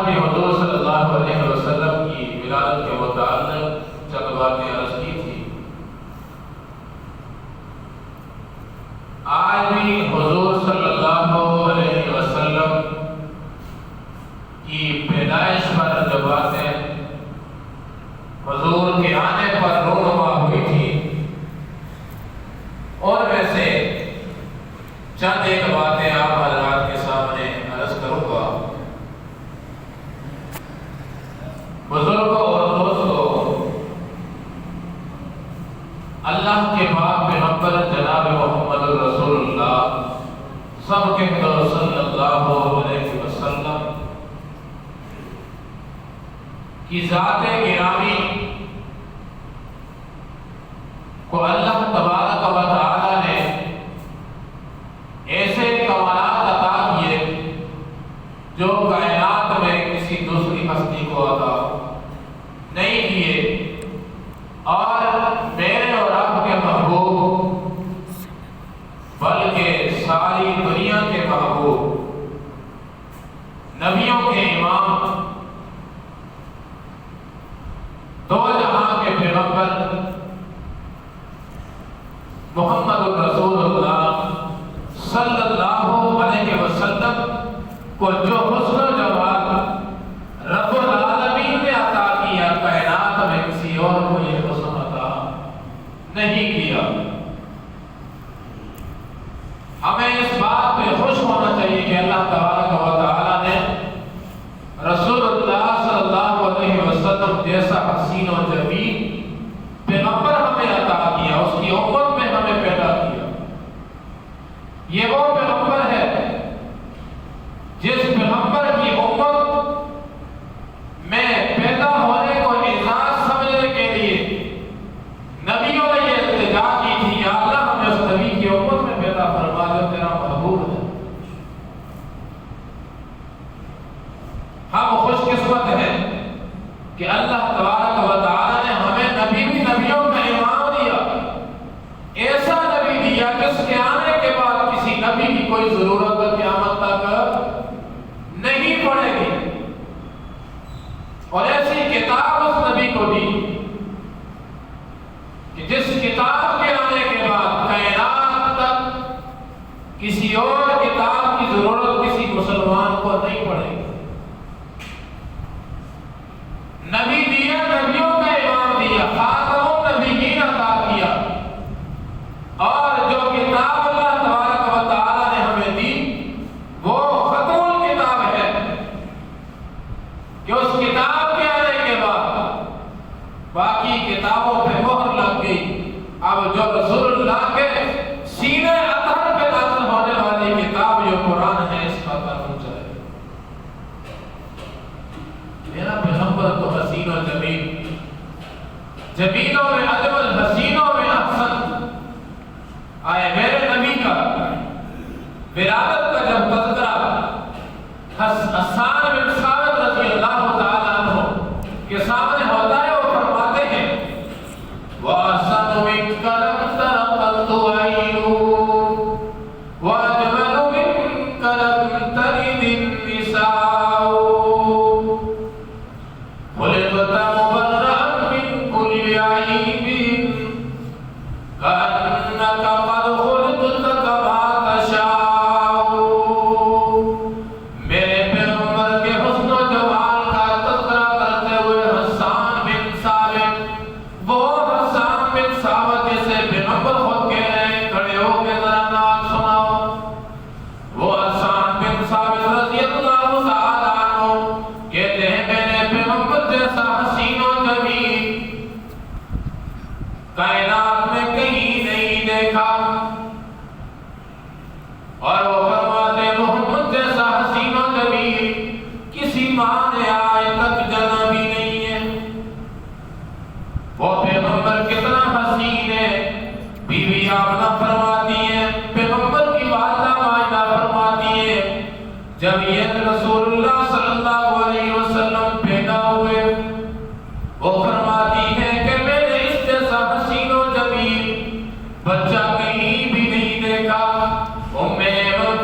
بھی حضور صلی اللہ علیہ وسلم کی ولادت کے متعلق چند باتیں عرض کی تھی۔ آج بھی حضور صلی اللہ علیہ وسلم کی پیدائش پر جو باتیں حضور کے آنے پر رونما ہوئی تھی، اور ویسے چند ایک باتیں آپ حضرات کے سامنے عرض کروں گا۔ بزرگوں اور دوستوں، اللہ کے پاک پیغمبر جناب محمد رسول اللہ سب کے صلی اللہ علیہ وسلم کی ذات گرامی کو اللہ تبارک و تعالی نے ایسے کمالات عطا کیے جو کائنات میں کسی دوسری ہستی کو عطا نہیں کیے، اور میرے اور آپ کے محبوب بلکہ ساری دنیا کے محبوب، نبیوں کے امام، دو جہاں کے پیغمبر محمد رسول اللہ صلی اللہ علیہ وسلم کو جو حسن و جمال رب العالمین نے عطا کیا، کائنات میں کسی اور کو یہ حسن عطا نہیں کیا۔ ہمیں اس بات پہ خوش ہونا چاہیے کہ اللہ تبارک و تعالی نے رسول اللہ صلی اللہ علیہ وسلم جیسا حسین و جمیل پیغمبر ہمیں عطا کیا، اس کی امت میں ہمیں پیدا کیا۔ یہ وہ پیغمبر ہے جس پیغمبر کی امت میں پیدا ہونے کو اعزاز سمجھنے کے لیے نبیوں نے یہ التجا کی تھی، یا اللہ ہمیں اس نبی کی امت میں پیدا فرما جو تیرا محبوب ہے۔ ہم خوش قسمت ہیں کہ اللہ تبارک و تعالی نے ہمیں نبی بھی نبیوں کا امام دیا، ایسا نبی دیا جس کے آنے کے بعد کسی نبی کی کوئی ضرورت قیامت تک نہیں پڑے گی، اور ایسی کتاب اس نبی کو دی کہ جس کتاب کے آنے کے بعد کائنات تک کسی اور کتاب کی ضرورت کسی مسلمان کو نہیں پڑے گی۔ نبی دیا، نبیوں کا امام دیا، خاتم النبیین عطا کیا، اور جو کتاب اللہ تبارک و تعالی نے ہمیں دی وہ ختم الکتاب ہے، کہ اس کتاب کے آنے کے بعد باقی کتابوں پہ مہر لگ گئی۔ اب جو رسول اللہ کے سینے اطہر پہ نازل ہونے والی کتاب جو قرآن ہے، اس کا تعلق ہے۔ میرا پیغمبر تو حسین و جمیل، جمیلوں میں اجمل، حسینوں میں احسن۔ آئے میرے نبی کا ولادت کا جب تذکرہ حسان بن ثابت رضی اللہ تعالیٰ عنہ کے سامنے ہوتا ہے، وہ فرماتے ہیں وَأَحْسَنُ مِنْكَ لَمْ تَرَ قَطُّ عَيْنٌ وَأَجْمَلُ مِنْكَ لَمْ تَلِدِ النِّسَاءُ خُلِقْتَ مُبَرَّأً مِنْ كُلِّ عَيْبٍ كَأَنَّكَ قَدْ خُلِقْتَ كَمَا تَشَاءُ۔ میرے پیغمبر کے حسن و جمال کا تذکرہ کرتے ہوئے حسان بن ثابت، وہ حسان بن ثابت جسے پیغمبر خود کہہ رہے ہیں، کھڑے ہو کے ذرا نعت سناؤ۔ وہ حسان بن ثابت رضی اللہ تعالیٰ عنہ کہتے ہیں میں نے پیغمبر جیسا حسین و جمیل کائنات میں کہیں نہیں دیکھا، اور وہ فرماتے محمد جیسا حسین و جمیل کسی ماں نے آج تک جنا بھی نہیں ہے۔ وہ پیغمبر کتنا حسین ہے، بیوی آمنہ فرماتی ہے، پیغمبر کی والدہ مائدہ فرماتی ہے، جب یہ رسول اللہ صلی اللہ علیہ وسلم پیدا ہوئے، وہ فرماتی ہے کہ میں نے اس جیسا حسین و جمیل بچہ کہیں بھی نہیں دیکھا۔ ام ایمن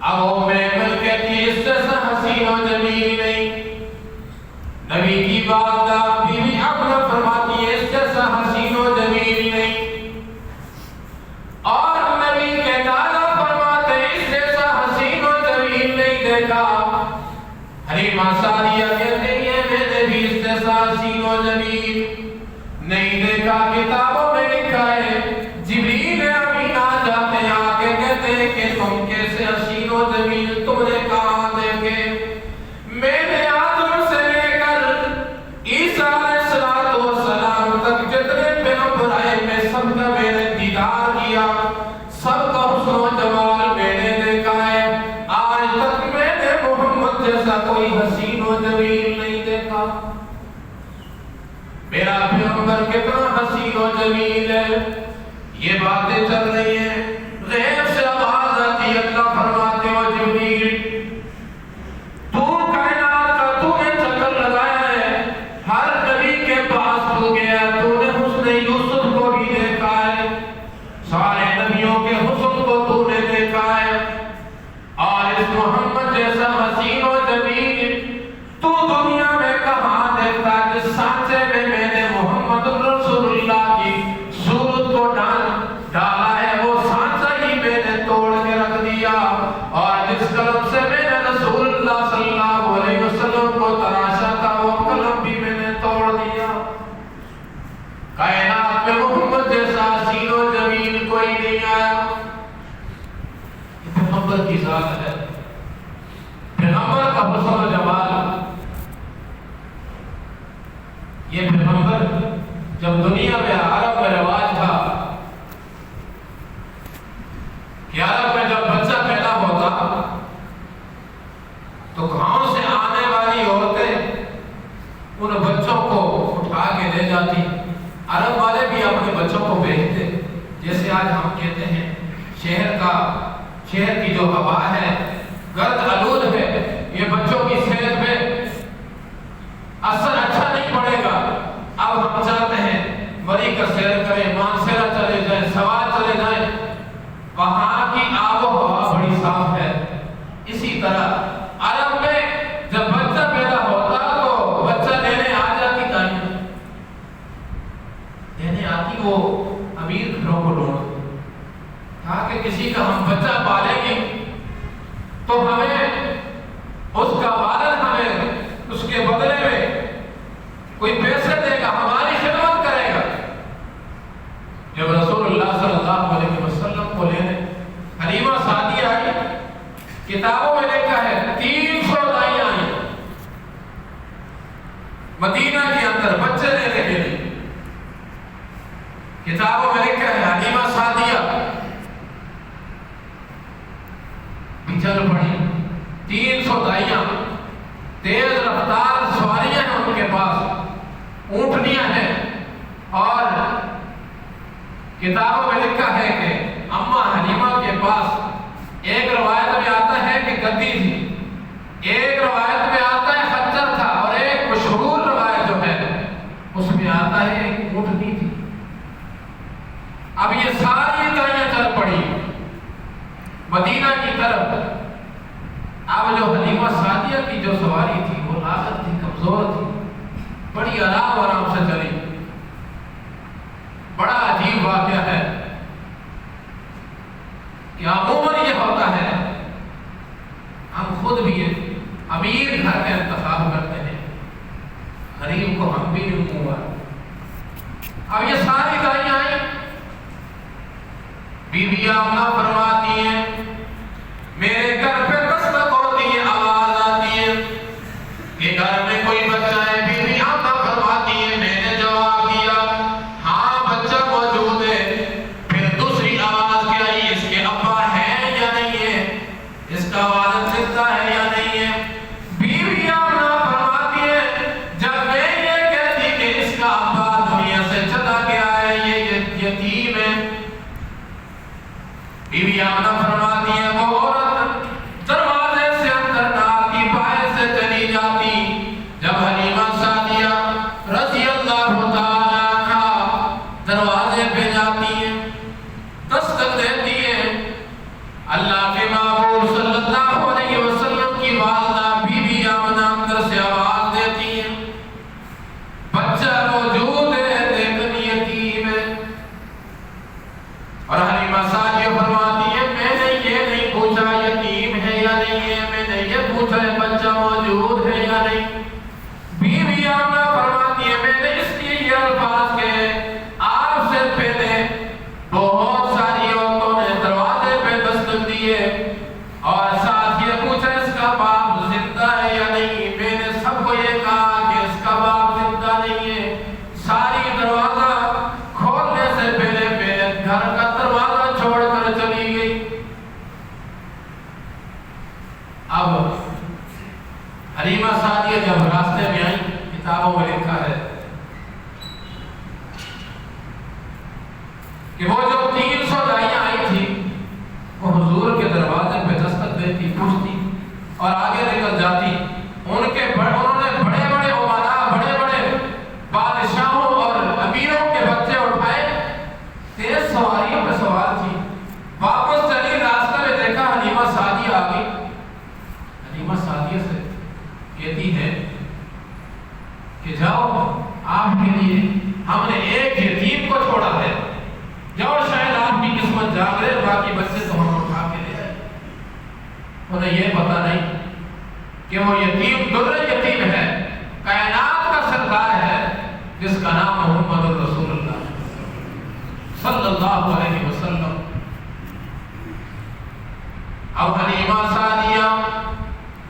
اب ام ایمن کہتی ہے اس سے حسین و جمیل نہیں. نبی کی والدہ بی بی آمنہ فرماتی ہے اس سے حسین و جمیل نہیں. اور نبی کے دادا فرماتے ہیں اس سے حسین و جمیل نہیں دیکھا. حلیمہ سعدیہ کہتے ہیں میں نے بھی اس سے حسین و جمیل نہیں دیکھا. کتابوں میں لکھا ہے جبریل امین آ جاتے ہیں آگے کہتے ہیں کہ تم کیسے حسین و جمیل تم نے کہاں دیکھے. میں نے آدم سے لے کر عیسیٰ علیہ السلام تک جتنے پیغمبر آئے میں سب کا میں نے دیدار کیا, سب کا حسن و جمال میں نے دیکھا ہے. آج تک میں نے محمد جیسا کوئی حسین و جمیل نہیں دیکھا. میرا پیغمبر کتنا حسین و جمیل ہے. یہ باتیں چل رہی ہیں, غیب سے آواز آتی ہے, اللہ فرماتے ہو جبریل تو کائنات کا تو نے چکر لگایا ہے, ہر نبی کے پاس تو گیا, تو نے حسن یوسف کو بھی دیکھا ہے, سارے نبیوں کے حسن کو تو نے دیکھا ہے, اور اس محمد جیسا حسین و جمیل تو دنیا میں کہاں دیکھتا. جس سانچے میں میں نے محمد رسول اللہ کی صورت کو ڈالا ہے وہ سانچہ ہی میں نے توڑ کے رکھ دیا, اور جس قلم سے میں نے رسول اللہ صلی اللہ علیہ وسلم کو تراشا تھا وہ قلم بھی میں نے توڑ دیا. کائنات میں محمد جیسا حسین و جمیل کوئی نہیں آیا. پیغمبر کی ذات ہے, پیغمبر کا حسن و جمال. یہ پیغمبر جب دنیا میں عرب میں رواج تھا کہ عرب میں جب بچہ پیدا ہوتا تو گاؤں سے آنے والی عورتیں ان بچوں کو اٹھا کے لے جاتی. عرب والے بھی اپنے بچوں کو بھیجتے, جیسے آج ہم کہتے ہیں شہر کی جو ہوا ہے گرد آلود ہے, یہ بچوں کی صحت میں اثر اچھا نہیں پڑے گا. اب ہم چاہتے ہیں مری کا سیر کریں, مانسیرا چلے جائیں, سوات چلے جائیں, وہاں کی آب و ہوا بڑی صاف ہے. اسی طرح عرب میں جب بچہ پیدا ہوتا تو بچہ لینے آ جاتی دائیں, لینے آتی وہ امیر گھروں کو ڈھونڈ کہا کہ کسی کا ہم بچہ پالیں گے تو ہمیں اس کا والد ہمیں اس کے بدلے میں کوئی پیسے دے گا, ہماری خدمت کرے گا. جب رسول اللہ صلی اللہ علیہ وسلم کو لینے حلیمہ سعدیہ آئی, کتابوں میں لکھا ہے 300 دائیں آئی مدینہ کے اندر بچے لینے کے لیے. کتابوں میں لکھا ہے حلیمہ سعدیہ بھی چل پڑی. 300 دائیاں, تیز رفتار سواریاں ہیں ان کے پاس, اونٹنیاں ہیں, اور کتابوں میں لکھا ہے کہ اماں حلیمہ کے پاس ایک روایت میں آتا ہے کہ گدی تھی, ایک روایت میں آتا ہے خچر تھا, اور ایک مشہور روایت جو ہے اس میں آتا ہے ایک اونٹنی تھی. اب یہ ساری دائیاں چل پڑی مدینہ کی طرف. اب جو حلیمہ سعدیہ کی جو سواری تھی وہ لاغر تھی, کمزور تھی, بڑی آرام سے چلی. بڑا عجیب واقعہ ہے کہ عموماً یہ ہوتا ہے, ہم خود بھی امیر گھر کا انتخاب کرتے ہیں, غریب کو ہم بھی نہیں ہوا. اب یہ ساری دائیں آئیں, بی بی آمنہ فرماتی ہیں میرے گھر پہ دستک ہوتی ہے, آواز آتی ہے کہ گھر میں کوئی بچہ ہے. بی بی آمنہ فرماتی ہے میں نے جواب دیا ہاں بچہ موجود ہے. پھر دوسری آواز کیا آئی, اس کے ابا ہے یا نہیں ہے, اس کا والد زندہ ہے یا نہیں ہے. بی بی آمنہ فرماتی ہے جب میں یہ کہتی کہ اس کا ابا دنیا سے چلا گیا ہے, یہ یتیم ہے, بی بی آمنہ فرماتی ہے وہ عورت دروازے سے اندر نہ آتی, باہر سے چلی جاتی. جب حلیمہ سعدیہ رضی اللہ تعالیٰ عنہا دروازے پہ جاتی ہیں, دستک دیتی ہیں, اللہ کے محبوب صلی اللہ لیے اور ساتھ یہ پوچھا اس کا باپ زندہ ہے یا نہیں. میں نے سب کو یہ کہا کہ اس کا باپ زندہ نہیں ہے. ساری دروازہ کھولنے سے پہلے میرے گھر کا دروازہ چھوڑ کر چلی گئی. اب حلیمہ سعدیہ جب راستے میں آئی، کتابوں میں لکھا ہے کہ وہ جو 300 دائیاں آئی تھی وہ حضور کے دروازے پہ دستک دیتی، پوچھتی اور آگے نکل جاتی. انہوں نے بڑے بڑے امراء، بڑے بڑے بادشاہوں اور امیروں کے بچے اٹھائے، تیز سواریوں پہ سوار تھی. واپس چلی، راستے میں دیکھا حلیمہ سعدیہ آ گئی. حلیمہ سعدیہ سے کہتی ہے کہ جاؤ، آپ کے لیے ہم نے ایک یتیم کو چھوڑا ہے، جاؤ شاید آپ کی قسمت جاگ رہے، باقی بچے تو ہم اٹھا کے لے آئے. انہیں یہ پتا نہیں کہ وہ یتیم در یتیم ہے، کائنات کا سردار ہے، جس کا نام محمد رسول اللہ صلی اللہ علیہ وسلم. اب حلیمہ سعدیہ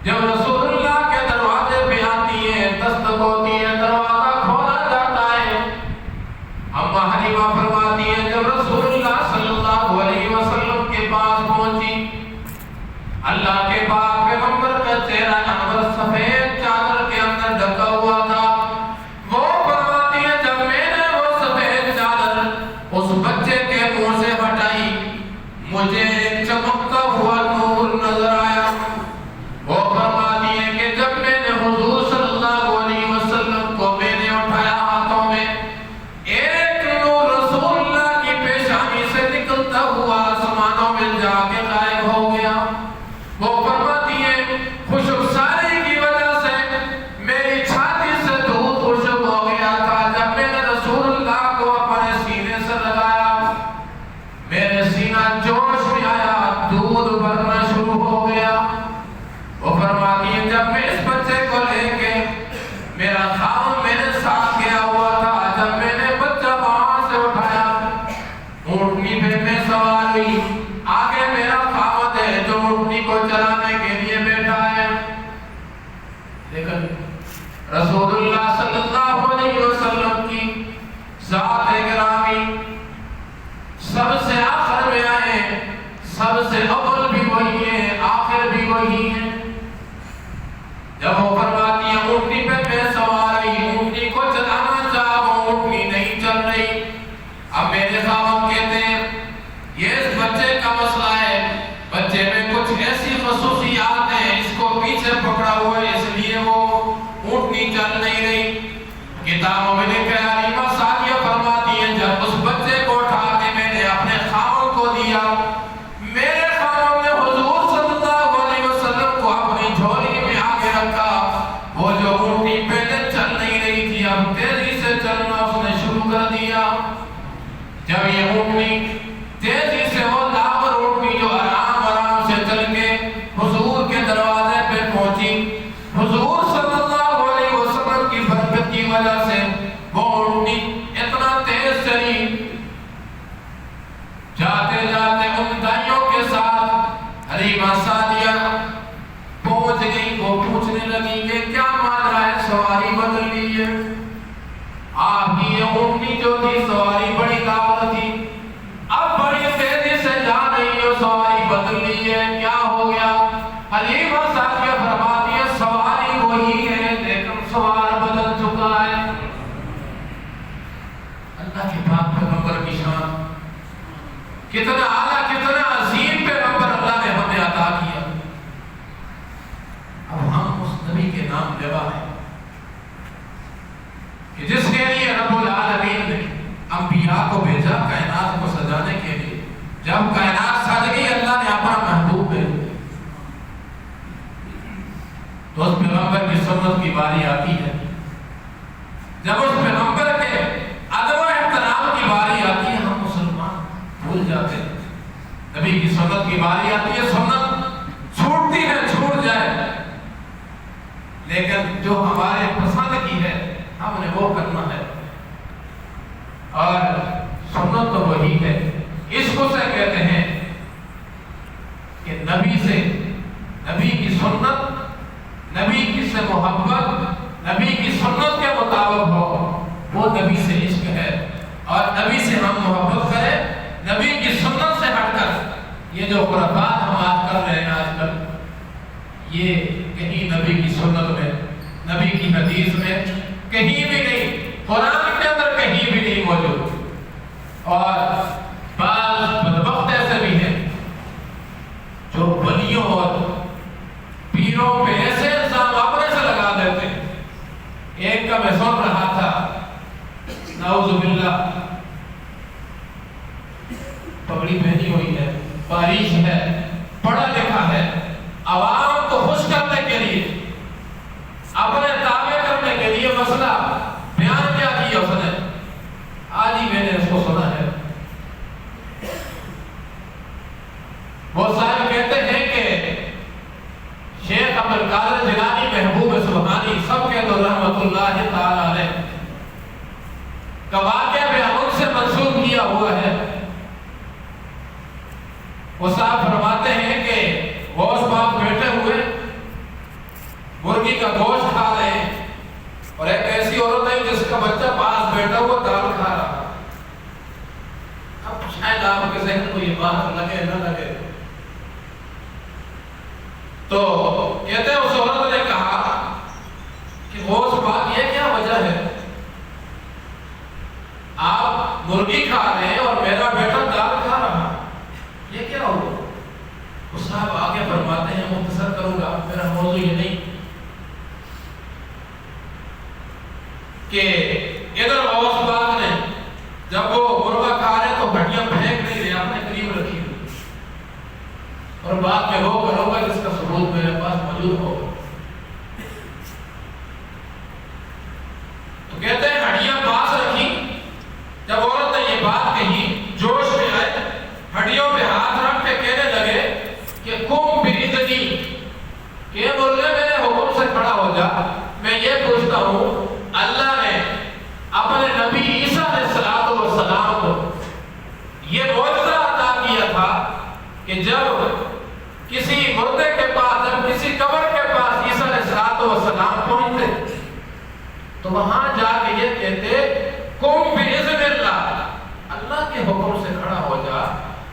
جب رسول اللہ کے دروازے پہ آتی ہے، دستک ہوتی ہے، دروازہ کھولا جاتا ہے. اما حلیمہ فرماتی ہے جب رسول اللہ صلی اللہ علیہ وسلم کے پاس پہنچی، اللہ کے پاک پیغمبر کا چہرہ انور سفید چادر کے اندر ڈھکا ہوا تھا. وہ فرماتی ہے جب میں نے وہ سفید چادر اس بچے کے منہ سے ہٹائی، مجھے ایک چمکتا ہوا نور نظر آیا. وہ فرماتی ہے کہ جب میں نے حضور صلی اللہ علیہ وسلم کو میں نے اٹھایا ہاتھوں میں، ایک نور رسول اللہ کی پیشانی سے نکلتا ہوا آسمانوں میں جا کے غائب ہو گیا. وہ فرماتی ہے خوشبساری کی وجہ سے میری چھاتی سے دودھ خوشب ہو گیا تھا. جب میں نے رسول اللہ کو اپنے سینے سے لگایا، میرے سینہ جوش میں آیا، دودھ بھرنا شروع ہو گیا. وہ فرماتی ہے جب میں اس بچے کو لے کے، میرا خاون میرے ساتھ گیا ہوا تھا، جب میں نے بچہ وہاں سے اٹھایا، اونٹنی پہ میں سوار ہوئی، آگے میرا خاون ہے جو اونٹنی کو چلانے کے لیے بیٹھا ہے. لیکن رسول اللہ صلی اللہ علیہ وسلم کی ذات گرامی سب سے آخر میں آئے، سب سے اول بھی وہی ہے، آخر بھی وہی ہے. جب وہ فرماتی ہے اونٹنی پہ میں سوار ہوئی، اونٹنی کو چلانا چاہا، وہ اونٹنی نہیں چل رہی. اب میرے خاون کہتے ہیں یہ اس بچے کا مسئلہ ہے، بچے میں کچھ ایسی خصوصیات ہیں، اس کو پیچھے پکڑا ہوا ہے، اس لیے وہ اونٹنی چل نہیں رہی. کتابوں میں لکھا ہے حلیمہ سعدیہ فرماتی ہے جب اس بچے کو اٹھا کے میں نے اپنے خاون کو دیا، میرے خاون نے حضور صلی اللہ علیہ وسلم کو اپنی جھولی میں آگے رکھا. وہ جو اونٹنی پہلے چل نہیں رہی تھی اب تیزی سے چلنا اس نے شروع کر دیا. جب یہ اونٹنی تیزی سے، وہ لاور اونٹنی جو آرام آرام سے چل کے حضور کے دروازے پہ پہنچی، حضور صلی اللہ علیہ وسلم کی برکت کی وجہ سے وہ اونٹنی اتنا تیز چلی. جاتے جاتے ان دائیوں کے ساتھ حلیمہ سعدیہ پہنچ گئی. وہ پوچھنے لگی کہ کیا ماجرا ہے، سواری بدل لی ہے؟ آپ کی یہ اونٹنی جو تھی سواری بڑی لاغر تھی، اب بڑی تیزی سے جا رہی ہے، سواری بدل لی ہے، کیا ہو گیا؟ حلیمہ سعدیہ فرماتی ہے سواری وہی ہے لیکن سوار بدل چکا ہے. اللہ کے پاک پیغمبر کی شان، کتنا اعلیٰ کتنا عظیم پیغمبر اللہ نے ہمیں عطا کیا. اب ہم اس نبی کے نام لیوا ہیں کہ جس کے لیے رب العالمین نے انبیاء کو بھیجا کائنات کو سجانے کے لیے. جب کائنات سج گئی اللہ نے اپنا محبوب بھیجا، تو اس پیغمبر کی سنت کی باری آتی ہے. جب اس پیغمبر کے ادب و احترام کی باری آتی ہے ہم مسلمان بھول جاتے ہیں. نبی کی سنت کی باری آتی ہے، سنت چھوٹتی ہے چھوٹ جائے، لیکن جو ہمارے پسند کی ہے ہم نے وہ کرنا ہے. اور سنت تو وہی ہے، اس کو سے کہتے ہیں کہ نبی سے، نبی کی سنت، نبی کی سے محبت، نبی کی سنت کے مطابق ہو، وہ نبی سے عشق ہے۔ اور نبی سے ہم محبت کریں، نبی کی سنت سے ہٹ کر یہ جو خرافات ہم آج کر رہے ہیں آج کل، یہ کہیں نبی کی سنت میں، نبی کی حدیث میں کہیں بھی نہیں، قرآن کے اندر کہیں بھی نہیں موجود۔ اور بعض بدبخت ایسے بھی ہیں جو ولیوں اور پیروں پہ ایسے الزام اپنے سے لگا دیتے ہیں۔ ایک کا میں سن رہا تھا، نعوذ باللہ، پگڑی پہنی ہوئی ہے، بارش ہے، پڑھا لکھا ہے، عوام کو خوش کرنے کے لیے، اپنے تابع کرنے کے لیے مسئلہ بیان کیا کیا اس نے، آج ہی میں نے اس کو سنا ہے۔ وہ صاحب کہتے ہیں کہ شیخ عبد القادر جیلانی محبوب سبحانی سب کے تو رحمت اللہ تعالی علیہ کا واقعہ بھی ان سے منسوب کیا ہوا ہے۔ وہ صاحب فرماتے ہیں کہ غوث پاک بیٹھے ہوئے مرغی کا گوشت کھا رہے ہیں، اور ایک ایسی عورت ہے جس کا بچہ پاس بیٹھا ہوا دال کھا رہا۔ اب شاید آپ کے ذہن کو یہ بات لگے نہ لگے، تو کہتے ہیں اس عورت نے کہا کہ غوث پاک یہ کیا وجہ ہے، آپ مرغی کھا رہے ہیں اور میرا بیٹا دال کھا رہا، یہ کیا ہوا؟ وہ صاحب آگے فرماتے ہیں، مختصر کروں گا، میرا موضوع یہ نہیں کہ ادھر غوث پاک نے جب وہ مرغا کھا رہے تو ہڈیاں پھینک نہیں رہے، آپ نے قریب رکھی ہوئی، اور بعد میں ہوگا جس کا ثبوت میرے پاس موجود ہوگا۔ تو کہتے ہیں ہڈیاں پاس رکھی، جب عورت نے یہ بات کہی جوش میں آئے، ہڈیوں پہ ہاتھ رکھ کے کہنے لگے کہ قم بإذنی، کہ مرغے میرے حکم سے کھڑا ہو جا۔ میں یہ پوچھتا ہوں، اللہ نے اپنے نبی عیسیٰ علیہ السلام کو یہ معجزہ عطا کیا تھا کہ جب کسی مردے کے پاس، جب کسی قبر کے پاس عیسیٰ علیہ السلام پہنچتے تو وہاں جا کے یہ کہتے قم بإذن اللہ، اللہ کے حکم سے کھڑا ہو جا۔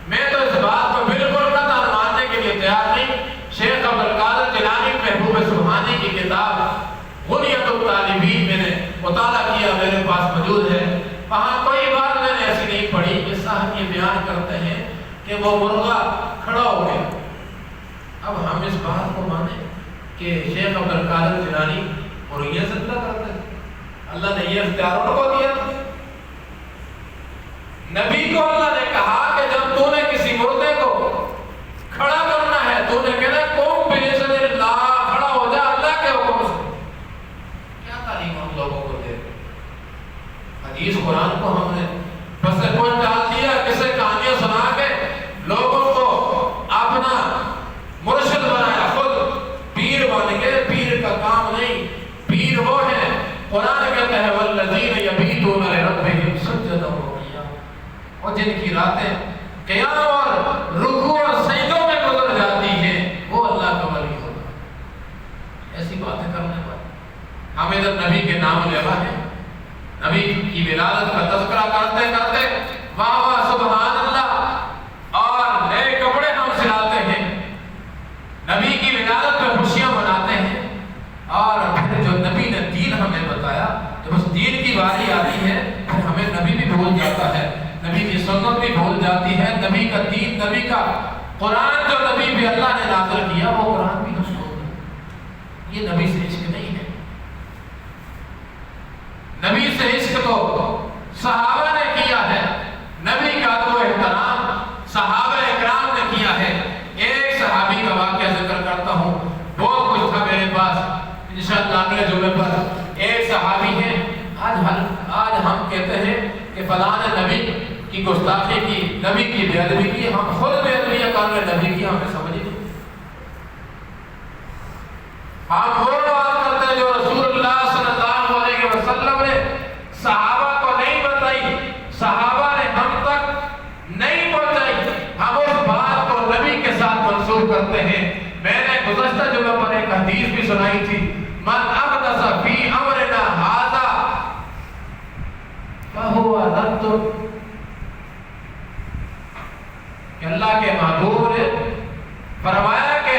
میں تو اس بات کو بالکل قطعا ماننے کے لیے تیار نہیں۔ شیخ عبد القادر جیلانی محبوب سبحانی کی کتاب غنیۃ الطالبین میں نے مطالعہ کیا، میرے پاس موجود ہے، وہاں کوئی بات میں نے ایسی نہیں پڑھی کہ صاحب یہ بیان کرتے ہیں کہ وہ مرغا کھڑا ہو گیا۔ اب ہم اس بات کو مانیں کہ شیخ عبد القادر جیلانی مرغیاں زندہ کرتے ہیں، اللہ نے یہ اختیار ان کو دیا تھا۔ نبی کو اللہ نے کہا کہ جب تو نے کسی مردے کو کھڑا کرنا ہے، تو نے کہنا قم بإذن اللہ، کھڑا ہو جا اللہ کے حکم سے۔ کیا تعلیم ہم لوگوں کو دے؟ حدیث قرآن کو ہم نے بس کچھ ڈال دیا، کسے کہانیاں سنا کے لوگوں کو اپنا مرشد بنایا، خود پیر بن کے۔ پیر کا کام نہیں، پیر وہ ہے، قرآن کہتا ہے والذین یبیتون لربہم سجدا وقیاما، اور جن کی راتیں قیام اور رکوع اور سجدوں میں گزر جاتی ہیں وہ اللہ کا ولی ہوتا ہے۔ ایسی باتیں کرنے والے ہم ادھر نبی کے نام لیوا ہیں، نبی کی ولادت کا تذکرہ کرتے کرتے واہ واہ سبحان اللہ، اور نئے کپڑے ہم سلاتے ہیں، نبی کی ولادت پہ خوشیاں مناتے ہیں، اور پھر جو نبی نے دین ہمیں بتایا، جب اس دین کی باری آتی ہے پھر ہمیں نبی بھی بھول جاتا ہے، نبی کی سنت بھی بھول جاتی ہے، نبی کا دین، نبی کا قرآن جو نبی بھی اللہ نے نازل کیا وہ قرآن بھی ہم بھول گئے۔ یہ نبی سے عشق نہیں ہے۔ نبی سے عشق تو صحابہ نے کیا ہے، نبی کا ادب و احترام صحابہ اکرام نے کیا ہے۔ ایک صحابی کا واقعہ ذکر کرتا ہوں، بہت کچھ تھا میرے پاس، انشاءاللہ اگلے جمعے پر۔ ایک صحابی ہے، آج ہم کہتے ہیں کہ فلاں نے نبی کی گستاخی کی، نبی کی بے ادبی کی، ہم خود بے ادبی کر رہے نبی کی، ہمیں سمجھ نہیں۔ ہم وہ بات کرتے ہیں جو رسول اللہ صلی اللہ علیہ وسلم نے صحابہ کو نہیں بتائی، صحابہ نے ہم تک نہیں پہنچائی، ہم اس بات کو نبی کے ساتھ منسوخ رسول کرتے ہیں. میں نے گزشتہ جمعہ پر ایک حدیث بھی سنائی تھی, من احدث فی امرنا ھذا فہو رد. کہ اللہ کے محبوب نے فرمایا کہ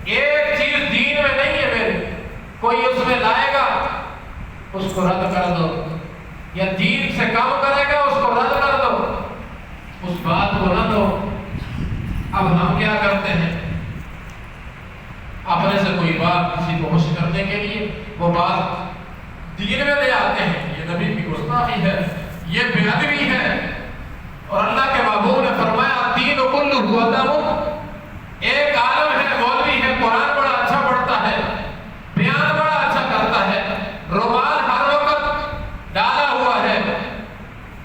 ایک چیز دین میں نہیں ہے میرے, کوئی اس میں لائے گا اس کو رد کر دو, یا دین سے کام کرے گا اس کو رد کر دو, اس بات کو نہ دو. اب ہم کیا کرتے ہیں, اپنے سے کوئی بات کسی کو خوش کرنے کے لیے وہ بات دین میں لے آتے ہیں. یہ نبی کی گستاخی ہے, یہ بے ادبی ہے. اور اللہ کے محبوب نے فرمایا دین کلہ ادب. ایک عالم ہے, مولوی ہے, قرآن بڑا اچھا پڑھتا ہے, بیان بڑا اچھا کرتا ہے, رومال ہر وقت ڈالا ہوا ہے,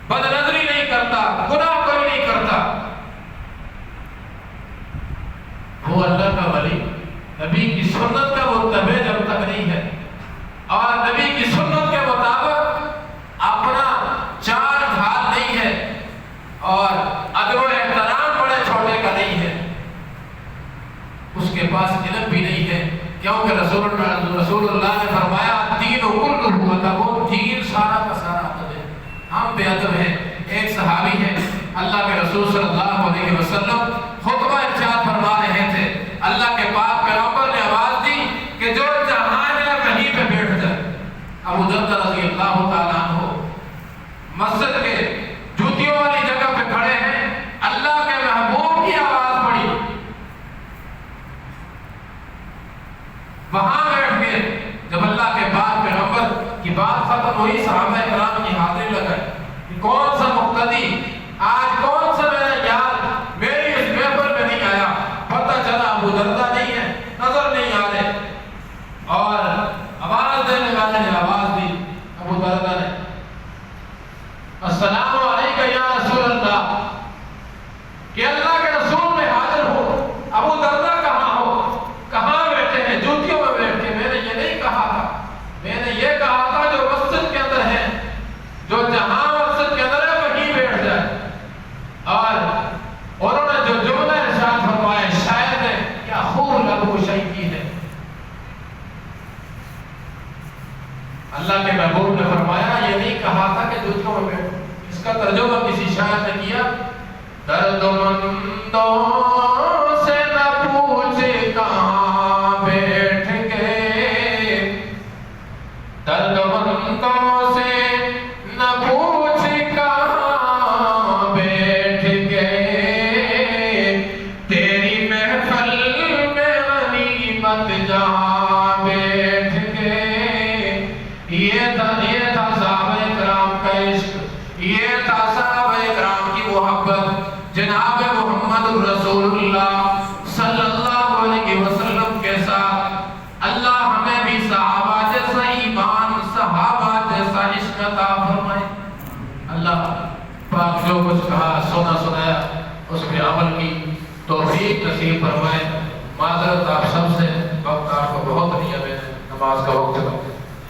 بد نظری نہیں کرتا, گناہ کوئی نہیں کرتا, وہ اللہ کا ولی نبی کی سنت کا متبع جب تک نہیں ہے اور نبی کی سنت کے مطابق اپنا چال ڈھال نہیں ہے اور ادب و احترام بڑے چھوٹے کا نہیں ہے, اس کے پاس علم بھی نہیں ہے. کیونکہ رسول اللہ نے فرمایا دین کلہ ادب, دین سارا کا سارا ادب ہے. ہم بے ادب ہیں. ایک صحابی ہے, اللہ کے رسول صلی اللہ علیہ وسلم خطبہ ارشاد فرما رہے تھے, اللہ کے پاک پیغمبر نے آواز دی کہ جو جہاں ہے کہیں پہ بیٹھ جائے. ابو دردہ رضی اللہ تعالیٰ عنہ مسجد کے جوتیوں والی جگہ پہ کھڑے ہیں, اللہ کے محبوب کی آواز پڑی, وہاں بیٹھ گئے. جب اللہ کے پاک پیغمبر کی بات ختم ہوئی, صحابہ کرام کی حاضری لگائے کہ کون سا مقتدی, آج کون سا میرا یاد میری اس محفل میں نہیں آیا. پتہ چلا ابو دردہ نہیں ہے, نظر نہیں آ رہے, اور آواز دینے والے نے آواز دی. ابو دردہ نے السلام علیکم یا رسول اللہ, کہ اللہ کے رسول میں حاضر ہو. ابو دردہ کہاں ہو, کہاں بیٹھے ہیں؟ جوتیوں میں بیٹھ کے. میں نے یہ نہیں کہا تھا, میں نے یہ کہا تھا جو مسجد کے اندر ہے, جو جہاں مسجد کے اندر ہے وہیں بیٹھ جائے. اور انہوں نے جو جملہ ارشاد فرمایا شاید ہے کیا خوب لبو شیء کی ہے. اللہ کے محبوب نے فرمایا یہ نہیں کہا تھا کہ جوتیوں میں بیٹھو. اس کا ترجمہ کسی شاعر نے کیا, درد مندوں سے نہ پوچھے کہاں بیٹھ گئے, درد مندوں سے نہ پوچھے کہاں بیٹھ گئے, تیری محفل میں غنیمت جہاں بیٹھ گئے. یہ تھا صحابہ کرام کا عشق, یہ تھا صحابہ کرام کی محبت جناب محمد رسول اللہ صلی اللہ علیہ وسلم کے ساتھ. اللہ ہمیں بھی صحابہ جیسا ایمان, صحابہ جیسا عشق عطا فرمائے. اللہ پاک جو کچھ کہا سنایا اس پہ عمل کی توفیق نصیب فرمائے. معذرت آپ سب سے, وقت آپ کو بہت نہیں ہے, میں نماز کا وقت